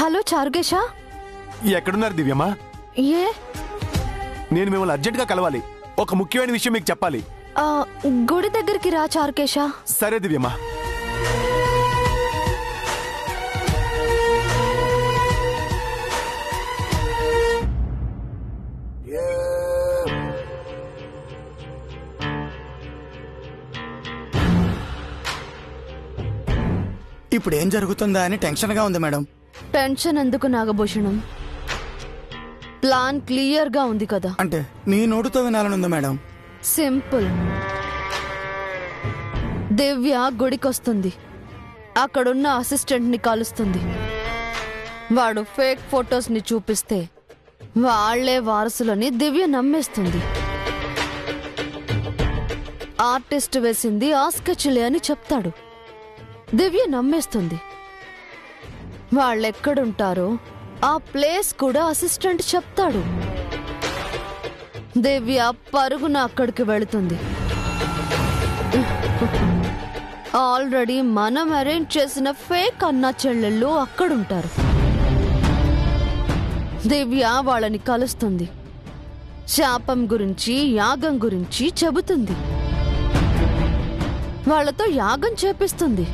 Hello చారుగేశా, ఎక్కడున్నారు దివ్యమ్మా? ఏ నేను మిమ్మల్ని అర్జెంట్గా కలవాలి. ఒక ముఖ్యమైన విషయం మీకు చెప్పాలి. గుడి దగ్గరికి రా చారుకేశా. సరే దివ్యమ్మా. ఇప్పుడు ఏం జరుగుతుందా అని టెన్షన్ గా ఉంది మేడం. టెన్షన్ ఎందుకు నాగభూషణం? ప్లాన్ క్లియర్ గా ఉంది కదా. అంటే మీ నోటుతో వినాలనుంది మేడం. సింపుల్. దివ్య గుడికొస్తుంది, అక్కడున్న అసిస్టెంట్ ని కలుస్తుంది. వాడు ఫేక్ ఫొటోస్ ని చూపిస్తే వాళ్లే వారసులని దివ్య నమ్మేస్తుంది. ఆర్టిస్ట్ వేసింది ఆ స్కెచ్లే అని చెప్తాడు. దివ్య నమ్మేస్తుంది. వాళ్ళెక్కడుంటారో ఆ ప్లేస్ కూడా అసిస్టెంట్ చెప్తాడు. దివ్య పరుగున అక్కడికి వెళుతుంది. ఆల్రెడీ మనం అరేంజ్ చేసిన ఫేక్ అన్నా చెల్లెళ్ళు అక్కడుంటారు. దివ్య వాళ్ళని కలుస్తుంది. శాపం గురించి, యాగం గురించి చెబుతుంది. వాళ్ళతో యాగం చేపిస్తుంది.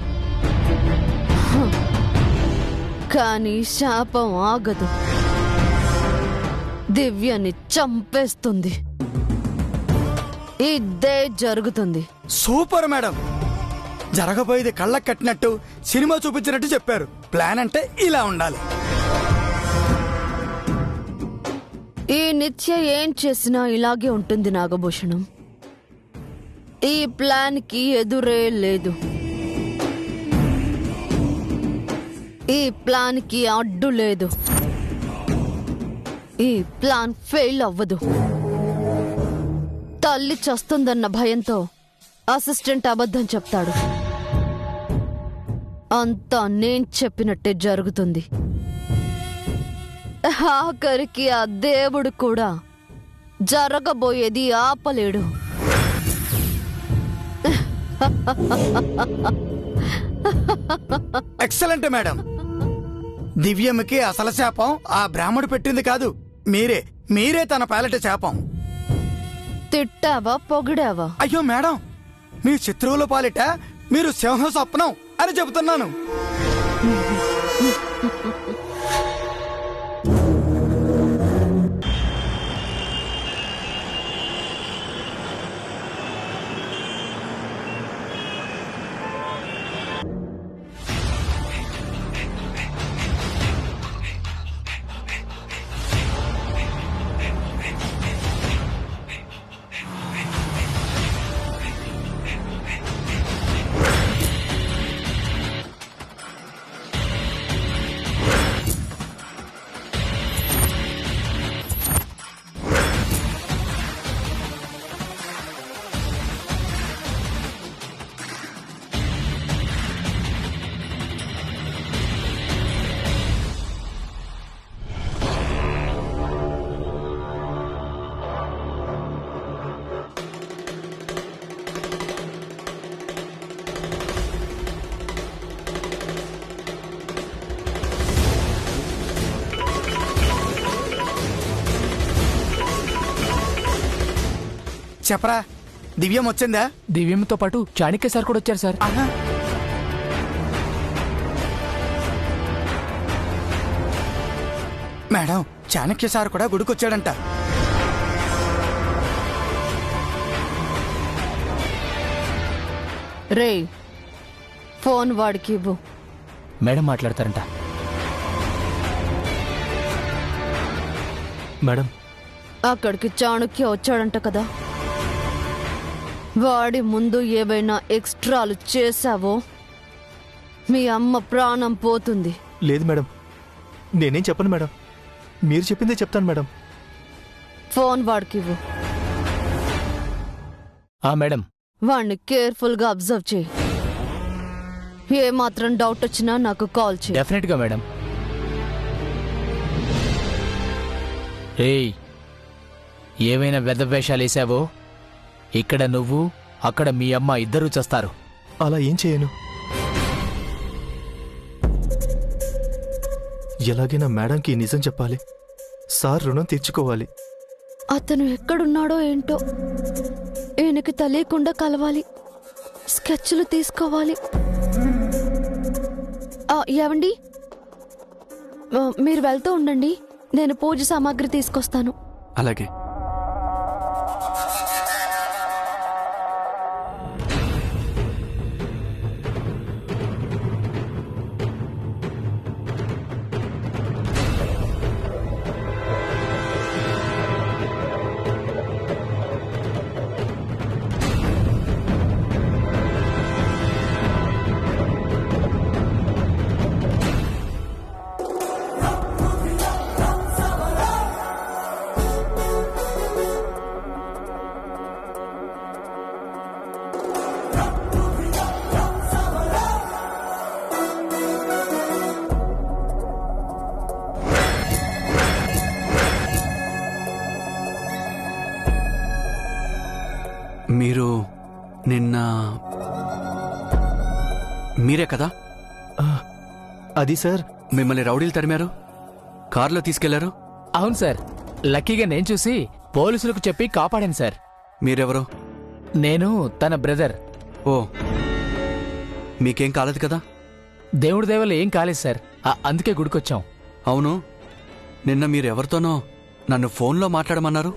కానీ శాపం ఆగదు, దివ్యని చంపేస్తుంది. ఇదే జరుగుతుంది. Super madam. జరగబోయేది కళ్ళకు కట్టినట్టు సినిమా చూపించినట్టు చెప్పారు. ప్లాన్ అంటే ఇలా ఉండాలి. ఈ నిత్య ఏం చేసినా ఇలాగే ఉంటుంది నాగభూషణం. ఈ ప్లాన్ కి ఎదురే లేదు. ఈ ప్లాన్ కి అడ్డు లేదు. ఈ ప్లాన్ ఫెయిల్ అవ్వదు. తల్లి చస్తుందన్న భయంతో అసిస్టెంట్ అబద్ధం చెప్తాడు. అంతా నేను చెప్పినట్టే జరుగుతుంది. ఆఖరికి ఆ దేవుడు కూడా జరగబోయేది ఆపలేడు. Excellent madam. దివ్యమ్మకి అసలు శాపం ఆ బ్రాహ్మడు పెట్టింది కాదు, మీరే తన పాలట శాపం. తిట్టావా, పొగిడావా? అయ్యో మేడం, మీ శత్రువుల పాలిట మీరు సింహ స్వప్నం అని చెబుతున్నాను. చెప్పరా, దివ్యం వచ్చిందా? దివ్యంతో పాటు చాణక్య సార్ కూడా వచ్చారు సార్. మేడం, చాణక్య సార్ కూడా గుడికొచ్చాడంట. రే, ఫోన్ వాడికి ఇవ్వు. మేడం మాట్లాడతారంట. మేడం, అక్కడికి చాణక్య వచ్చాడంట కదా. వాడి ముందు ఏవైనా ఎక్స్ట్రాలు చేశావో మీ అమ్మ ప్రాణం పోతుంది. లేదు మేడం, నేనేం చెప్పను మేడం. మీరు చెప్పిందే చెప్తాను మేడం. ఫోన్ వాడికివ్వు. మేడం. వాణ్ణి కేర్ఫుల్ గా అబ్జర్వ్ చేయి. ఏ మాత్రం డౌట్ వచ్చినా నాకు కాల్ చేయి. డెఫినెట్ గా మేడం. ఏయ్, ఏవైనా వెధవేషాలు వేసావో ఇక్కడ నువ్వు, అక్కడ మీ అమ్మ ఇద్దరూ చస్తారు. అలా ఏం చేయను. ఎలాగైనా మేడంకి ఈ నిజం చెప్పాలి. సార్ రుణం తీర్చుకోవాలి. అతను ఎక్కడున్నాడో ఏంటో ఈయనకి తెలియకుండా కలవాలి. స్కెచ్లు తీసుకోవాలి. ఏవండి, మీరు వెళ్తూ ఉండండి, నేను పూజ సామాగ్రి తీసుకొస్తాను. అలాగే. మీరు నిన్న మీరే కదా అది సార్, మిమ్మల్ని రౌడీలు తరిమారు, కారులో తీసుకెళ్లారు? అవును సార్, లక్కీగా నేను చూసి పోలీసులకు చెప్పి కాపాడాను సార్. మీరెవరు? నేను తన బ్రదర్. ఓ, మీకేం కాలేదు కదా? దేవుడి దయవల్ల ఏం కాలేదు సార్, అందుకే గుడికొచ్చాం. అవును, నిన్న మీరెవరితోనో నన్ను ఫోన్లో మాట్లాడమన్నారు.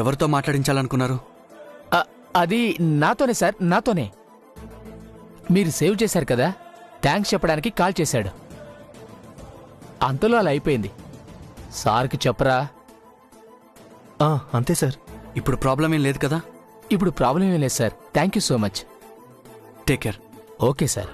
ఎవరితో మాట్లాడించాలనుకున్నారు? అది నాతోనే సార్, నాతోనే. మీరు సేవ్ చేశారు కదా, థ్యాంక్స్ చెప్పడానికి కాల్ చేశాడు. అంతలో అలా అయిపోయింది. సార్కి చెప్పరా? అంతే సార్. ఇప్పుడు ప్రాబ్లం ఏం లేదు కదా? ఇప్పుడు ప్రాబ్లం ఏం లేదు sir. Thank you so much. Take care. Okay sir.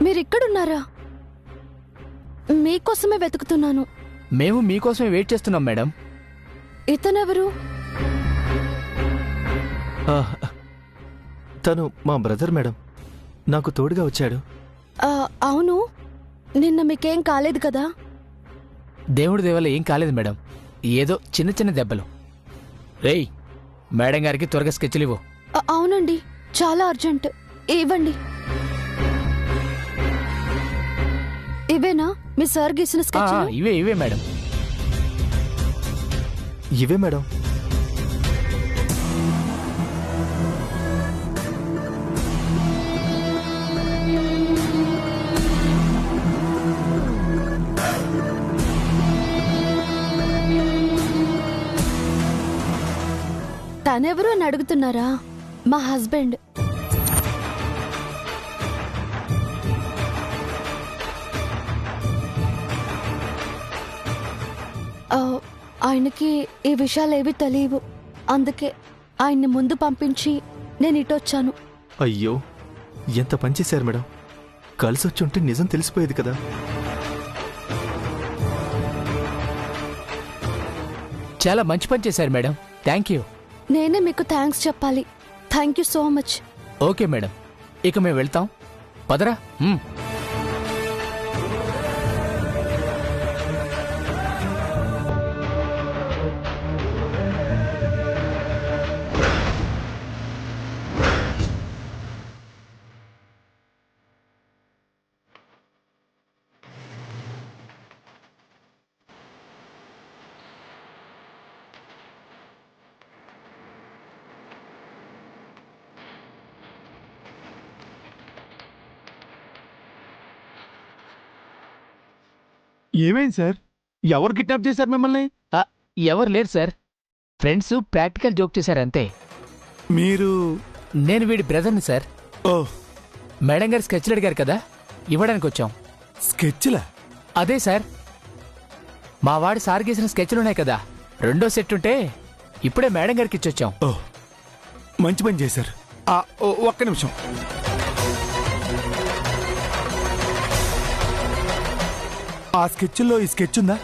మీరిక్కడున్నారా? మీకోసమే వెతుకుతున్నాను. మేము మీకోసమే వెయిట్ చేస్తున్నాం మేడం. ఇతనెవరు? తను మా బ్రదర్ మేడం, నాకు తోడుగా వచ్చాడు. అవును, నిన్న మీకేం కాలేదు కదా? దేవుడి దేవల్ల ఏం కాలేదు మేడం, ఏదో చిన్న చిన్న దెబ్బలు. రేయ్, మేడం గారికి త్వరగా స్కెచ్లు ఇవ్వు. అవునండి, చాలా అర్జెంట్. ఇవ్వండి. ఇవేనా మీ సార్ గీసిన స్కెచ్? ఇవే ఇవే మేడం. ఇవే మేడం. తనెవరు అని అడుగుతున్నారా? మా హస్బెండ్. ఆయనకి ఈ విషయాలేవి తెలియవు, అందుకే ఆయన్ని ముందు పంపించి నేను ఇటొచ్చాను. అయ్యో, ఎంత పనిచేశారు మేడం. కలిసొచ్చుంటే నిజం తెలిసిపోయేది కదా. చాలా మంచి పని చేశారు మేడం. Thank you. నేనే మీకు థ్యాంక్స్ చెప్పాలి. Thank you so much. Okay madam, ఇక మేము వెళ్తాం. పదరా. ఏమైంది సార్? ఎవరు కిడ్నాప్ చేశారు మిమ్మల్ని? ఎవరు లేరు సార్, ఫ్రెండ్స్ ప్రాక్టికల్ జోక్ చేశారంతే. మీరు నేను వీడి బ్రదర్ని సార్. ఓ మేడం గారు స్కెచ్లు అడిగారు కదా, ఇవ్వడానికి వచ్చాం. స్కెచ్లా? అదే సార్, మా వాడి సార్ గీసిన స్కెచ్లున్నాయి కదా, రెండో సెట్ ఉంటే ఇప్పుడే మేడం గారికి ఇచ్చొచ్చాం. ఓ మంచి పని చేశారు. ఒక్క నిమిషం. ఆ స్కెచ్లో ఈ స్కెచ్ ఉందా?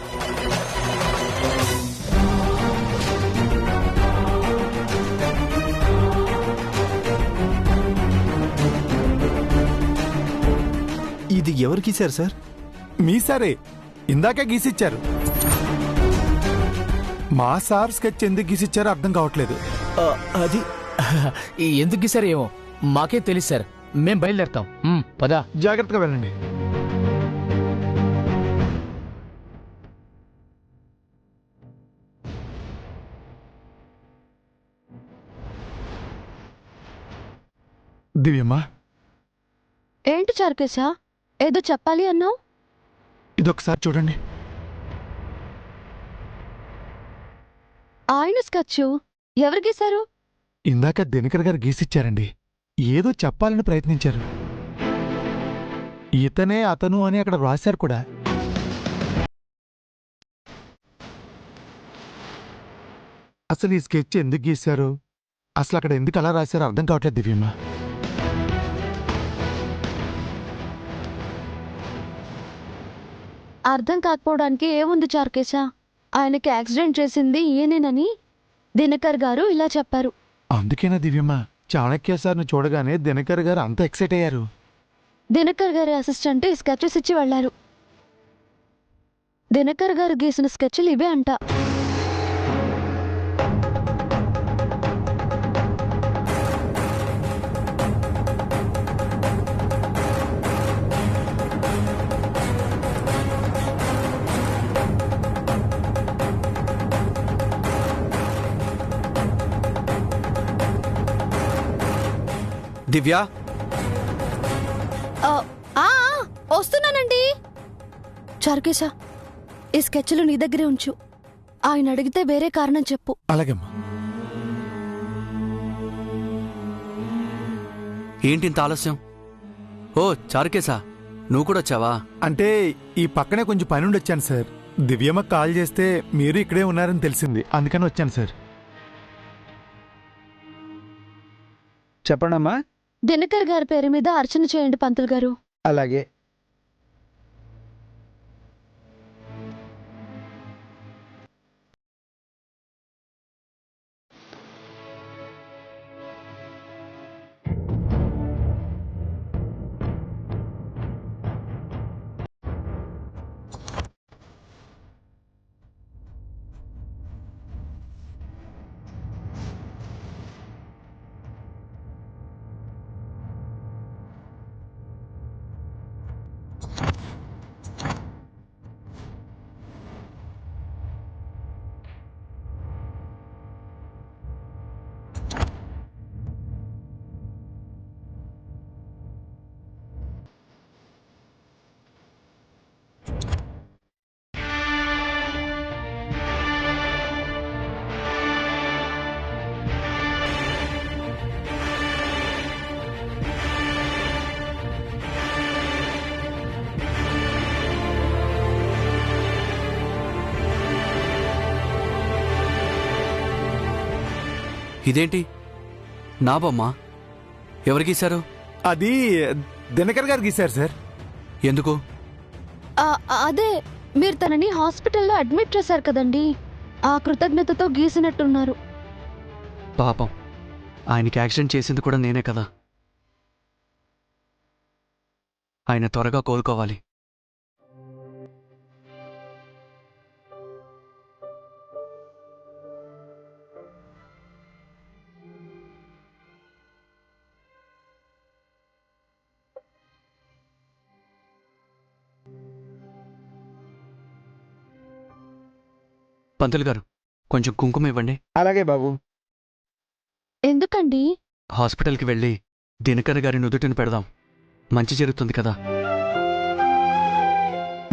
ఇది ఎవరు గీశారు సార్? మీ సారే, ఇందాకే గీసిచ్చారు. మా సార్ స్కెచ్ ఎందుకు గీసిచ్చారో అర్థం కావట్లేదు. అది ఎందుకు గీసారు ఏమో మాకే తెలుసు సార్. మేం బయలుదేరతాం. పదా. జాగ్రత్తగా వెళ్ళండి. దివ్యమ్మా, ఏంటి చారుకేశా, ఏదో చెప్పాలి అన్నావు? ఇదొకసారి చూడండి. ఆయన స్కెచ్ ఎవరు గీశారు? ఇందాక దినకర్ గారు గీసిచ్చారండి. ఏదో చెప్పాలని ప్రయత్నించారు. ఇతనే అతను అని అక్కడ రాశారు కూడా. అసలు ఈ స్కెచ్ ఎందుకు గీశారు, అసలు అక్కడ ఎందుకు అలా రాశారో అర్థం కావట్లేదు దివ్యమ్మ. అర్థం కాకపోవడానికి ఏముంది చారుకేశా, ఆయనకి యాక్సిడెంట్ చేసింది ఈయనేనని దినకర్ గారు ఇలా చెప్పారు. అందుకేనా దివ్యమ్మ చాణక్య సార్ను చూడగానే దినకర్ గారు అంత ఎక్సైట్ అయ్యారు? దినకర్ గారి అసిస్టెంట్ ఈ స్కెచెస్ ఇచ్చి వెళ్లారు. దినకర్ గారు గీసిన స్కెచ్లు ఇవే అంట. దివ్య, వస్తున్నానండి. చారుకేశా, ఈ స్కెచ్లు నీ దగ్గరే ఉంచు. ఆయన అడిగితే వేరే కారణం చెప్పు. అలాగమ్మా. ఏంటి ఇంత ఆలస్యం? ఓ చారుకేశా, నువ్వు కూడా వచ్చావా? అంటే ఈ పక్కనే కొంచెం పని ఉండి వచ్చాను సార్. దివ్యమ్మ కాల్ చేస్తే మీరు ఇక్కడే ఉన్నారని తెలిసింది, అందుకని వచ్చాను సార్. చెప్పండమ్మా. దినకర్ గారి పేరు మీద అర్చన చేయండి పంతులు గారు. అలాగే. ఇదేంటి నా బొమ్మ? ఎవరు గీశారు? అది దినకర్ గారు గీశారు సార్. ఎందుకు? అదే, మీరు తనని హాస్పిటల్లో అడ్మిట్ చేశారు కదండి, ఆ కృతజ్ఞతతో గీసినట్టున్నారు. పాపం, ఆయనకి యాక్సిడెంట్ చేసింది కూడా నేనే కదా. ఆయన త్వరగా కోలుకోవాలి. పంతులు గారు, కొంచెం కుంకుమ ఇవ్వండి. అలాగే బాబు. ఎందుకండి? హాస్పిటల్కి వెళ్ళి దినకర్ గారి నుదుటిని పెడదాం, మంచి జరుగుతుంది కదా.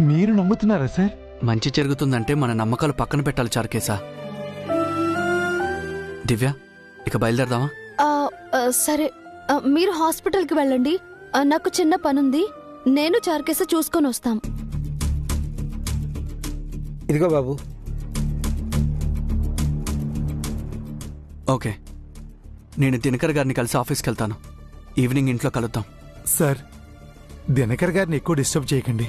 మీరు నమ్ముతున్నారా సార్? మంచి జరుగుతుందంటే మన నమ్మకాలు పక్కన పెట్టాలి చారుకేశా. దివ్య, ఇక బయలుదేరదామా? సరే, మీరు హాస్పిటల్కి వెళ్ళండి. నాకు చిన్న పనుంది. నేను చారుకేస చూసుకొని వస్తాం. ఇదిగో బాబు. ఓకే, నేను దినకర్ గారిని కలిసి ఆఫీస్కి వెళ్తాను. ఈవినింగ్ ఇంట్లో కలుద్దాం. సార్, దినకర్ గారిని ఎక్కువ డిస్టర్బ్ చేయకండి.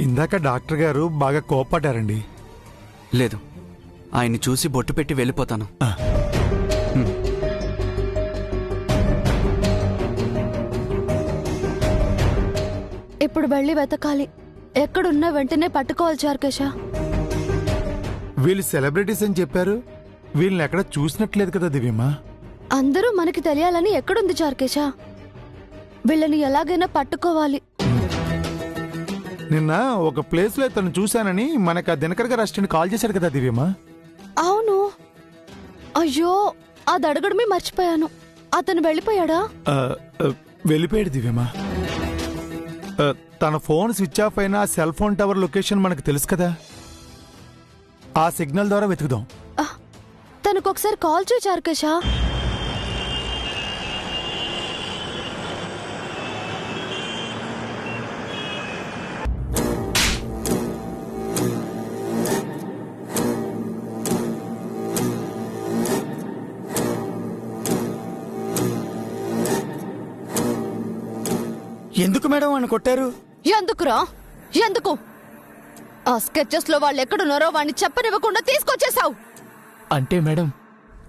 ఇందాక డాక్టర్ గారు బాగా కోప్పడ్డారండి. లేదు, ఆయన్ని చూసి బొట్టు పెట్టి వెళ్ళిపోతాను. ఇప్పుడు వెళ్ళి వెతకాలి. ఎక్కడున్నా వెంటనే పట్టుకోవాలి చారుకేశ. వీళ్ళు సెలబ్రిటీస్ అని చెప్పారు. వీళ్ళని ఎక్కడ చూసినట్లేదు కదా దివ్యమ్మ. అందరూ మనకి తెలియాలని ఎక్కడుంది చారుకేశ? వీళ్ళని ఎలాగైనా పట్టుకోవాలి. నిన్న ఒక ప్లేస్ లో తను చూశానని మనకు ఆ దినకర్ గారు అసిస్టెంట్ కాల్ చేశారు కదా దివ్యమ్మ. అవును. అయ్యో, అది అడగడమే మర్చిపోయాను. అతను వెళ్ళిపోయాడా? వెళ్ళిపోయాడు దివ్యమ్మ. తన ఫోన్ స్విచ్ ఆఫ్ అయిన సెల్ ఫోన్ టవర్ లొకేషన్ మనకు తెలుసు కదా. ఆ సిగ్నల్ ద్వారా వెతుకుదాం. తనకు ఒకసారి కాల్ చేయి చారుకేశ. ఎందుకు మేడం అని కొట్టారు? ఎందుకురా? ఎందుకు? ఆ స్కెచెస్ లో వాళ్ళు ఎక్కడున్నారో వాడిని చెప్పనివ్వకుండా తీసుకొచ్చేసావు. అంటే madam,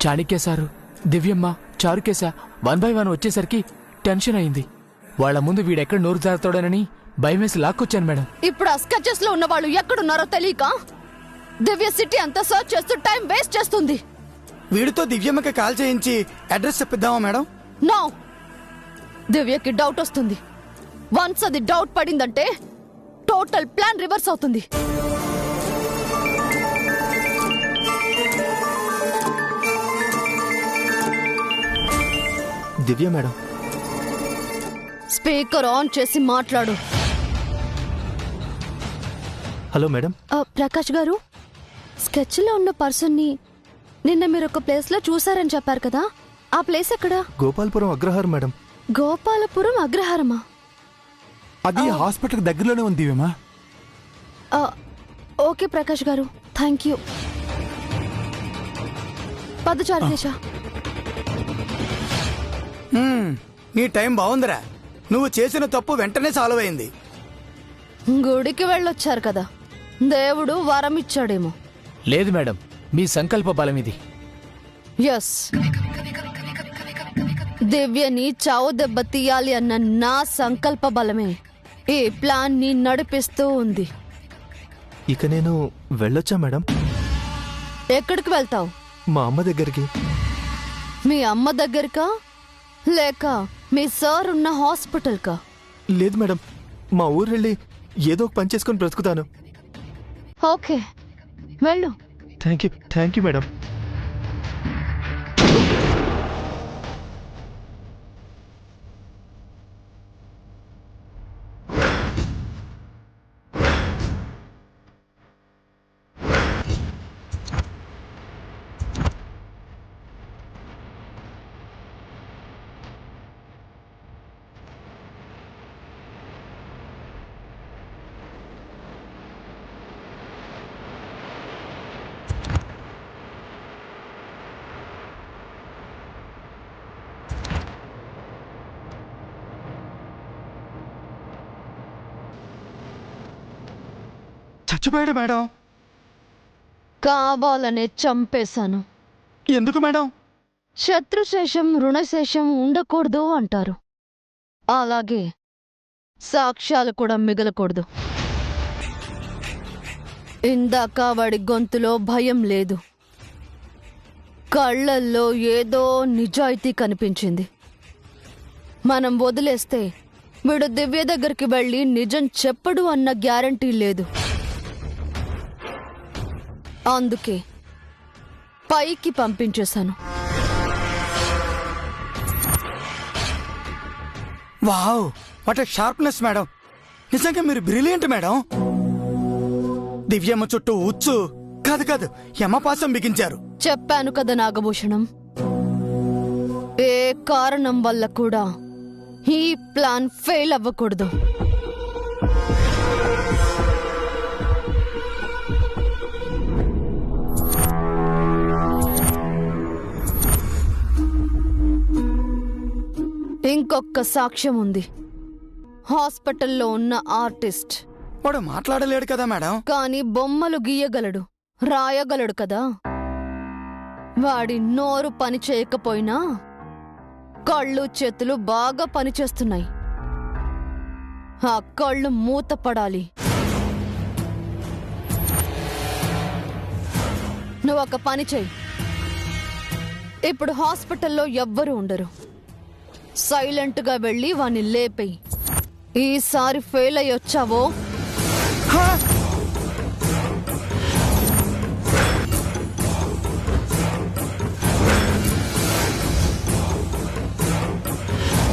Chanakya sir, దివ్యమ్మ, Charukesha 1 by 1 వచ్చేసరికి టెన్షన్ అయింది. వాళ్ళ ముందు వీడెక్కడ నోరు జారుతాడోనని భయమేసి లాక్కొచ్చాను మేడం. ఇప్పుడు ఆ స్కెచెస్ లో ఉన్న వాళ్ళు ఎక్కడున్నారో తెలియక దివ్య సిటీ అంతా సర్చ్ చేస్తూ టైం వేస్ట్ చేస్తుంది. వీడితో దివ్యమ్మకి కాల్ చేయించి అడ్రస్ చెప్పిద్దామా మేడం? నో. దివ్యకి డౌట్ వస్తుంది. వన్స్ అది డౌట్ పడిందంటే టోటల్ ప్లాన్ రివర్స్ అవుతుంది. దివ్య మేడం, స్పీకర్ ఆన్ చేసి మాట్లాడు. Hello madam. ప్రకాష్ గారు, స్కెచ్ లో ఉన్న పర్సన్ ని నిన్న మీరు ఒక ప్లేస్ లో చూసారని చెప్పారు కదా. ఆ ప్లేస్ ఎక్కడ? గోపాల్పురం అగ్రహారం మేడం. గోపాలపురం అగ్రహారమా? అది హాస్పిటల్ దగ్గరలోనే ఉంది దివ్యమ్మ. ఓకే ప్రకాష్ గారు, థ్యాంక్ యూ. పద చారుకేశ. నీ టైం బాగుందిరా. నువ్వు చేసిన తప్పు వెంటనే సాల్వ్ అయింది. గుడికి వెళ్ళొచ్చారు కదా, దేవుడు వరం ఇచ్చాడేమో. లేదు మేడం, మీ సంకల్ప బలం ఇది. ఎస్, దివ్యని చావు దెబ్బ తీయాలి అన్న నా సంకల్ప బలమే ఈ ప్లాన్ ని నడిపిస్తూ ఉంది. ఇక నేను వెళ్ళొచ్చా మేడం? ఎక్కడికి వెళ్తావు? మా అమ్మ దగ్గరికి. మీ అమ్మ దగ్గరకా లేక మీ సార్ ఉన్న హాస్పిటల్ కా? లేదు మేడం, మా ఊరు వెళ్ళి ఏదో ఒక పని చేసుకొని బ్రతుకుతాను. ఓకే, వెళ్ళు. Thank you madam. చచ్చిపోయాడు మేడం. కావాలనే చంపేశాను. ఎందుకు మేడం? శత్రుశేషం రుణశేషం ఉండకూడదు అంటారు. అలాగే సాక్ష్యాలు కూడా మిగలకూడదు. ఇందాక వాడి గొంతులో భయం లేదు, కళ్ళల్లో ఏదో నిజాయితీ కనిపించింది. మనం వదిలేస్తే వీడు దివ్య దగ్గరికి వెళ్ళి నిజం చెప్పడు అన్న గ్యారంటీ లేదు. అందుకే పైకి పంపించేశాను. Wow, what a sharpness madam. నిజంగా మీరు బ్రిలియంట్ మేడం. దివ్యమ్మ చుట్టూ ఉచ్చు కాదు యమపాసం బిగించారు. చెప్పాను కదా నాగభూషణం, ఏ కారణం వల్ల కూడా ఈ ప్లాన్ ఫెయిల్ అవ్వకూడదు. ఇంకొక సాక్ష్యం ఉంది. హాస్పిటల్లో ఉన్న ఆర్టిస్ట్. వాడు మాట్లాడలేడు కదా మేడం. కానీ బొమ్మలు గీయగలడు, రాయగలడు కదా. వాడి నోరు పని చేయకపోయినా కళ్ళు చేతులు బాగా పనిచేస్తున్నాయి. ఆ కళ్ళు మూతపడాలి. నువ్వొక పని చెయ్యి. ఇప్పుడు హాస్పిటల్లో ఎవ్వరూ ఉండరు. సైలెంట్గా వెళ్ళి వాణ్ణి లేపేయి. ఈసారి ఫెయిల్ అయ్యొచ్చావో హా!